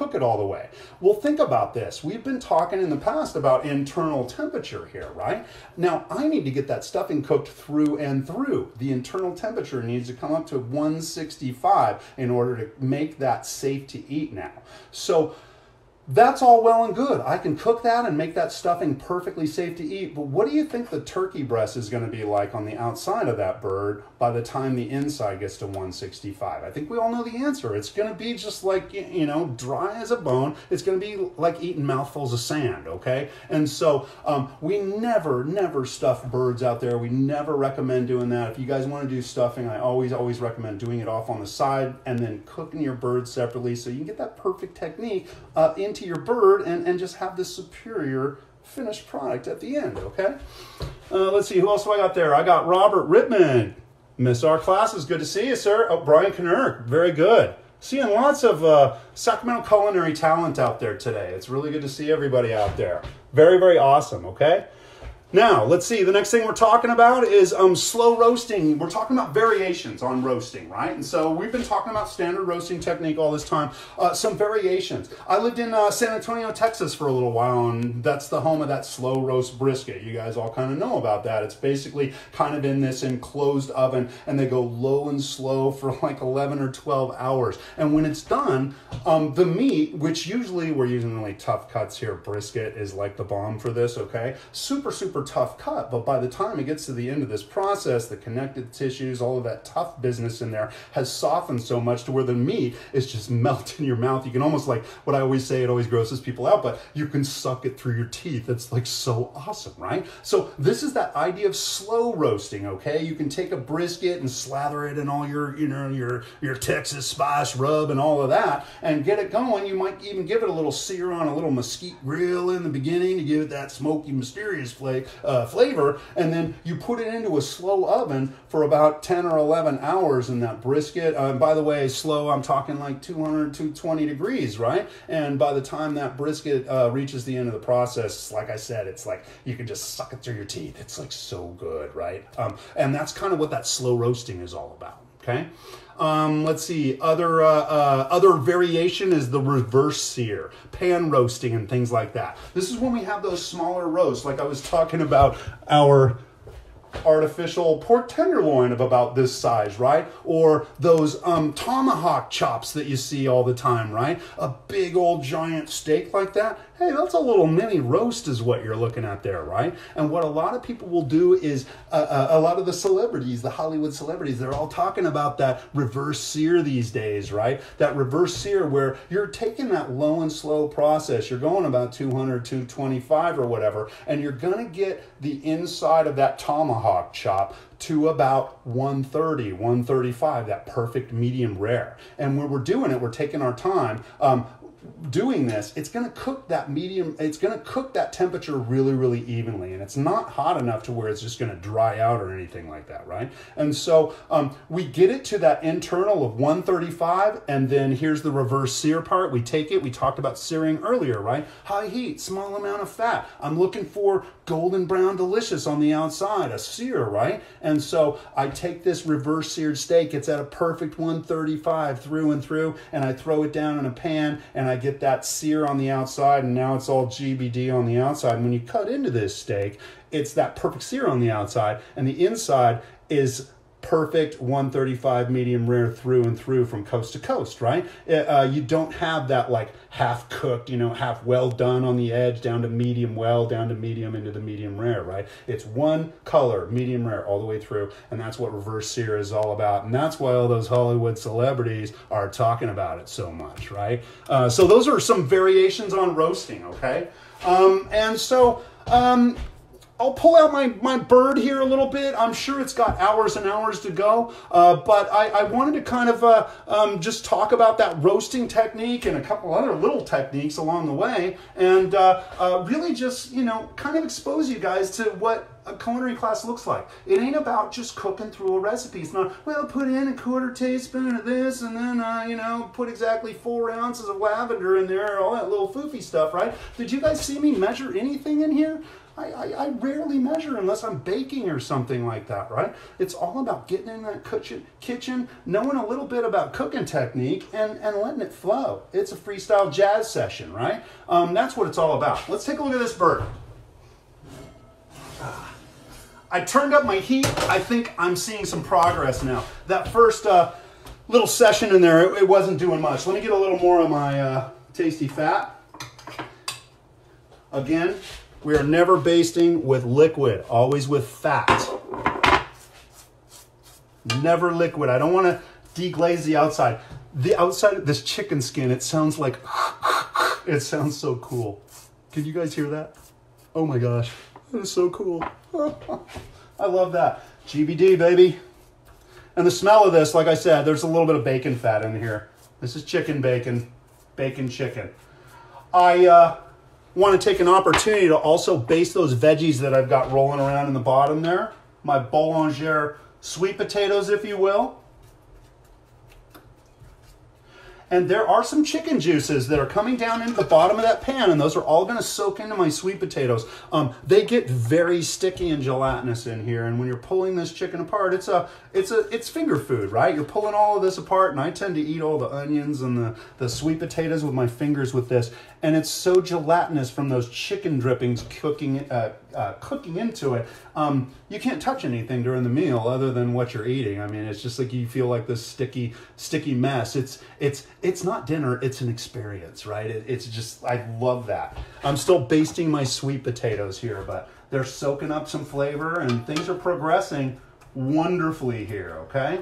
cook it all the way. Well, think about this. We've been talking in the past about internal temperature here, right? Now, I need to get that stuffing cooked through and through. The internal temperature needs to come up to 165 in order to make that safe to eat now. So that's all well and good. I can cook that and make that stuffing perfectly safe to eat, but what do you think the turkey breast is going to be like on the outside of that bird by the time the inside gets to 165? I think we all know the answer. It's going to be just like, you know, dry as a bone. It's going to be like eating mouthfuls of sand, okay? And so we never stuff birds out there. We never recommend doing that. If you guys want to do stuffing, I always recommend doing it off on the side and then cooking your bird separately so you can get that perfect technique into your bird and just have this superior finished product at the end, okay? Let's see, who else do I got there? I got Robert Rittman. Miss our classes, good to see you, sir. Oh, Brian Knurk, very good. Seeing lots of Sacramento culinary talent out there today. It's really good to see everybody out there. Very awesome, okay? Now, let's see, the next thing we're talking about is slow roasting. We're talking about variations on roasting, right? And so we've been talking about standard roasting technique all this time. Some variations. I lived in San Antonio, Texas for a little while, and that's the home of that slow roast brisket. You guys all kind of know about that. It's basically kind of in this enclosed oven, and they go low and slow for like 11 or 12 hours. And when it's done, the meat, which usually we're using really tough cuts here, brisket is like the bomb for this, okay? Super tough cut, but by the time it gets to the end of this process, the connective tissues, all of that tough business in there has softened so much to where the meat is just melting in your mouth. You can almost, like what I always say, it always grosses people out, but you can suck it through your teeth. It's like so awesome, right? So this is that idea of slow roasting, okay? You can take a brisket and slather it in all your, you know, your Texas spice rub and all of that and get it going. You might even give it a little sear on a little mesquite grill in the beginning to give it that smoky, mysterious flavor, and then you put it into a slow oven for about 10 or 11 hours in that brisket. By the way, slow, I'm talking like 200, 220 degrees, right? And by the time that brisket reaches the end of the process, like I said, it's like you can just suck it through your teeth. It's like so good, right? And that's kind of what that slow roasting is all about, okay? Let's see, other variation is the reverse sear, pan roasting and things like that. This is when we have those smaller roasts, like I was talking about our artificial pork tenderloin of about this size, right? Or those tomahawk chops that you see all the time, right? A big old giant steak like that. Hey, that's a little mini roast is what you're looking at there, right? And what a lot of people will do is, a lot of the celebrities, the Hollywood celebrities, they're all talking about that reverse sear these days, right? That reverse sear where you're taking that low and slow process, you're going about 200, 225 or whatever, and you're gonna get the inside of that tomahawk chop to about 130, 135, that perfect medium rare. And when we're doing it, we're taking our time. Doing this, it's going to cook that medium, it's going to cook that temperature really evenly, and it's not hot enough to where it's just going to dry out or anything like that, right? And so we get it to that internal of 135, and then here's the reverse sear part. We take it, we talked about searing earlier, right? High heat, small amount of fat. I'm looking for golden brown delicious on the outside, a sear, right? And so I take this reverse seared steak, it's at a perfect 135 through and through, and I throw it down in a pan, and I get that sear on the outside, and now it's all GBD on the outside. And when you cut into this steak, it's that perfect sear on the outside, and the inside is perfect 135 medium rare through and through from coast to coast, right? You don't have that like half cooked, you know, half well done on the edge down to medium well, down to medium into the medium rare, right? It's one color, medium rare all the way through, and that's what reverse sear is all about. And that's why all those Hollywood celebrities are talking about it so much, right? So those are some variations on roasting, okay? I'll pull out my bird here a little bit. I'm sure it's got hours and hours to go, but I wanted to kind of just talk about that roasting technique and a couple other little techniques along the way, and really just, you know, kind of expose you guys to what what a culinary class looks like. It ain't about just cooking through a recipe. It's not, well, put in a quarter teaspoon of this and then, you know, put exactly 4 ounces of lavender in there, all that little foofy stuff, right? Did you guys see me measure anything in here? I rarely measure unless I'm baking or something like that, right? It's all about getting in that kitchen, knowing a little bit about cooking technique, and letting it flow. It's a freestyle jazz session, right? That's what it's all about. Let's take a look at this bird. I turned up my heat. I think I'm seeing some progress now. That first little session in there, it wasn't doing much. Let me get a little more of my tasty fat. Again, we are never basting with liquid, always with fat. Never liquid. I don't want to deglaze the outside. The outside of this chicken skin, it sounds like, it sounds so cool. Can you guys hear that? Oh my gosh, that is so cool. I love that. GBD, baby. And the smell of this, like I said, there's a little bit of bacon fat in here. This is chicken bacon, bacon chicken. I want to take an opportunity to also baste those veggies that I've got rolling around in the bottom there. My boulanger sweet potatoes, if you will. And there are some chicken juices that are coming down into the bottom of that pan, and those are all going to soak into my sweet potatoes. They get very sticky and gelatinous in here, and when you're pulling this chicken apart, it's finger food, right? You're pulling all of this apart, and I tend to eat all the onions and the sweet potatoes with my fingers with this, and it's so gelatinous from those chicken drippings cooking into it. You can't touch anything during the meal other than what you're eating. I mean, it's just like you feel like this sticky mess. It's not dinner, it's an experience, right? It's just, I love that. I'm still basting my sweet potatoes here, but they're soaking up some flavor and things are progressing wonderfully here, okay?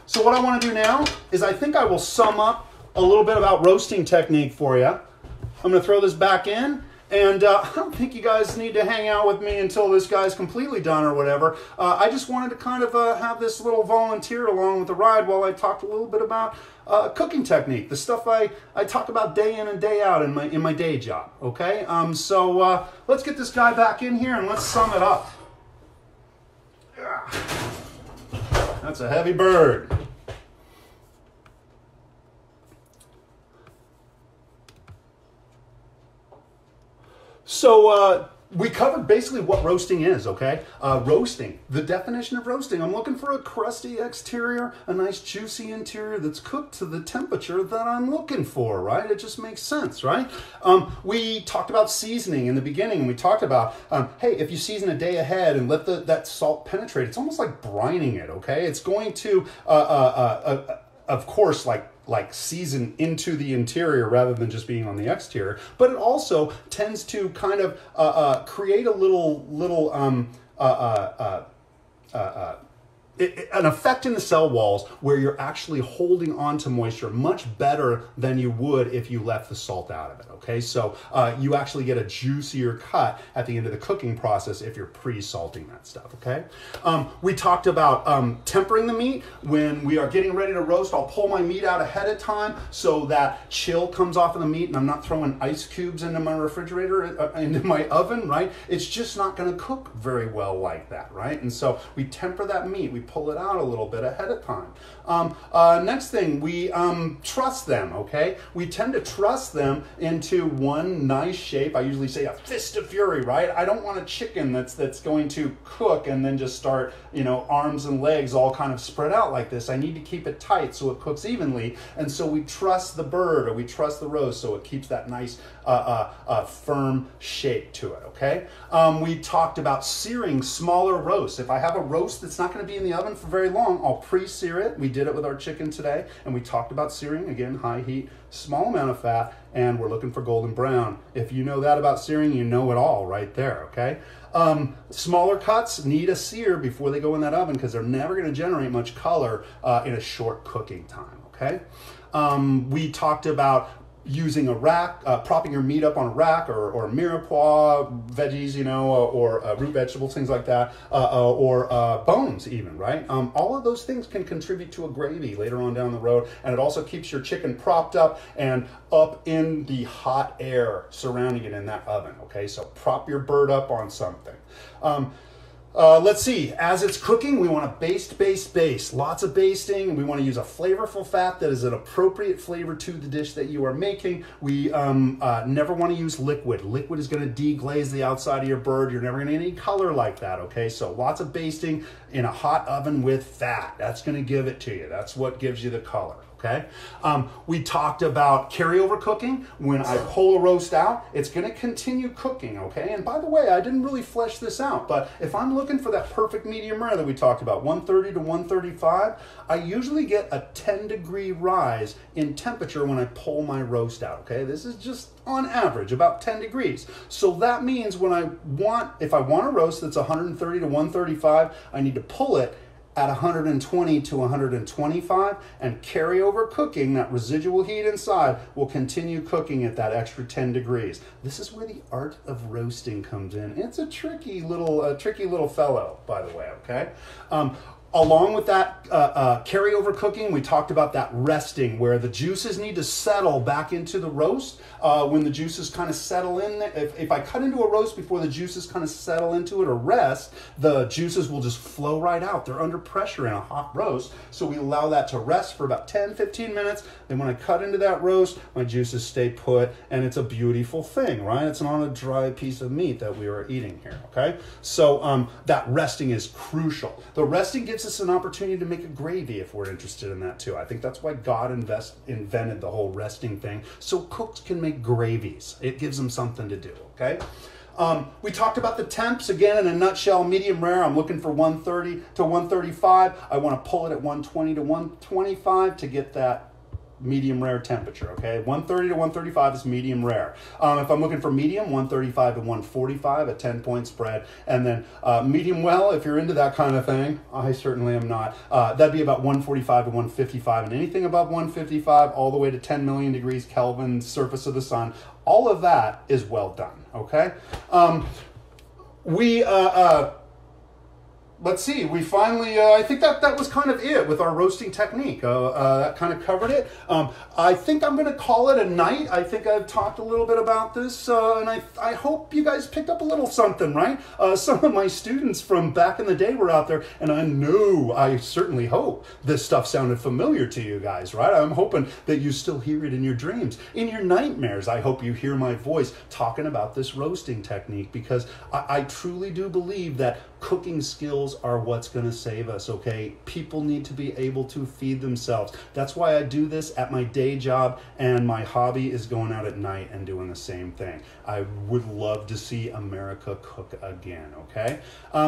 So what I want to do now is I think I will sum up a little bit about roasting technique for you. I'm going to throw this back in. And I don't think you guys need to hang out with me until this guy's completely done or whatever. I just wanted to kind of have this little volunteer along with the ride while I talked a little bit about cooking technique, the stuff I talk about day in and day out in my day job, okay? So let's get this guy back in here and let's sum it up. That's a heavy bird. So we covered basically what roasting is, okay? Roasting, the definition of roasting. I'm looking for a crusty exterior, a nice juicy interior that's cooked to the temperature that I'm looking for, right? It just makes sense, right? We talked about seasoning in the beginning, and we talked about, hey, if you season a day ahead and let that salt penetrate, it's almost like brining it, okay? It's going to, of course, like season into the interior rather than just being on the exterior, but it also tends to kind of create a little an effect in the cell walls where you're actually holding on to moisture much better than you would if you left the salt out of it, okay? So you actually get a juicier cut at the end of the cooking process if you're pre-salting that stuff, okay? We talked about tempering the meat. When we are getting ready to roast, I'll pull my meat out ahead of time so that chill comes off of the meat and I'm not throwing ice cubes into my refrigerator, into my oven, right? It's just not gonna cook very well like that, right? And so we temper that meat. We pull it out a little bit ahead of time. Next thing, we truss them, okay? We tend to truss them into one nice shape. I usually say a fist of fury, right? I don't want a chicken that's going to cook and then just start, you know, arms and legs all kind of spread out like this. I need to keep it tight so it cooks evenly. And so we truss the bird or we truss the roast so it keeps that nice firm shape to it, okay? We talked about searing smaller roasts. If I have a roast that's not going to be in the oven for very long, I'll pre-sear it. We did it with our chicken today, and we talked about searing, again, high heat, small amount of fat, and we're looking for golden brown. If you know that about searing, you know it all right there, okay? Smaller cuts need a sear before they go in that oven because they're never going to generate much color in a short cooking time, okay? We talked about using a rack, propping your meat up on a rack or mirepoix veggies, you know, or root vegetables, things like that, or bones even, right? All of those things can contribute to a gravy later on down the road, and it also keeps your chicken propped up and up in the hot air surrounding it in that oven, okay? So prop your bird up on something. Let's see, as it's cooking, we want to baste, baste, baste. Lots of basting. We want to use a flavorful fat that is an appropriate flavor to the dish that you are making. We never want to use liquid. Liquid is going to deglaze the outside of your bird. You're never going to get any color like that, okay? So lots of basting in a hot oven with fat. That's going to give it to you. That's what gives you the color. Okay, we talked about carryover cooking. When I pull a roast out, it's going to continue cooking, okay? And by the way, I didn't really flesh this out, but if I'm looking for that perfect medium rare that we talked about, 130 to 135, I usually get a 10-degree rise in temperature when I pull my roast out, okay? This is just on average about 10 degrees. So that means if I want a roast that's 130 to 135, I need to pull it at 120 to 125, and carryover cooking, that residual heat inside, will continue cooking at that extra 10 degrees. This is where the art of roasting comes in. It's a tricky little fellow, by the way, okay? Along with that carryover cooking, we talked about that resting, where the juices need to settle back into the roast. When the juices kind of settle in, if I cut into a roast before the juices kind of settle into it or rest, the juices will just flow right out. They're under pressure in a hot roast, so we allow that to rest for about 10-15 minutes. Then when I cut into that roast, my juices stay put, and it's a beautiful thing, right? It's not a dry piece of meat that we are eating here, okay? So that resting is crucial. The resting gives us an opportunity to make a gravy if we're interested in that too. I think that's why God invented the whole resting thing, so cooks can make gravies. It gives them something to do, okay? We talked about the temps. Again, in a nutshell, medium rare, I'm looking for 130 to 135. I want to pull it at 120 to 125 to get that medium rare temperature, okay? 130 to 135 is medium rare. If I'm looking for medium, 135 to 145, a 10-point spread. And then medium well, if you're into that kind of thing, I certainly am not, that'd be about 145 to 155. And anything above 155, all the way to 10 million degrees Kelvin, surface of the sun, all of that is well done, okay? Let's see, we finally, I think that was kind of it with our roasting technique. That kind of covered it. I think I'm going to call it a night. I think I've talked a little bit about this, and I hope you guys picked up a little something, right? Some of my students from back in the day were out there, and I certainly hope this stuff sounded familiar to you guys, right? I'm hoping that you still hear it in your dreams. In your nightmares, I hope you hear my voice talking about this roasting technique, because I truly do believe that cooking skills are what's going to save us, okay? People need to be able to feed themselves. That's why I do this at my day job, and my hobby is going out at night and doing the same thing. I would love to see America cook again, okay?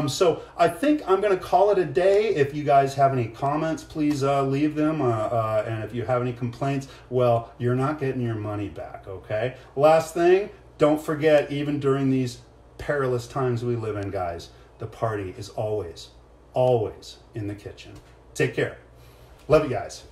So I think I'm going to call it a day. If you guys have any comments, please leave them. And if you have any complaints, well, you're not getting your money back, okay? Last thing, don't forget, even during these perilous times we live in, guys, the party is always, always in the kitchen. Take care. Love you guys.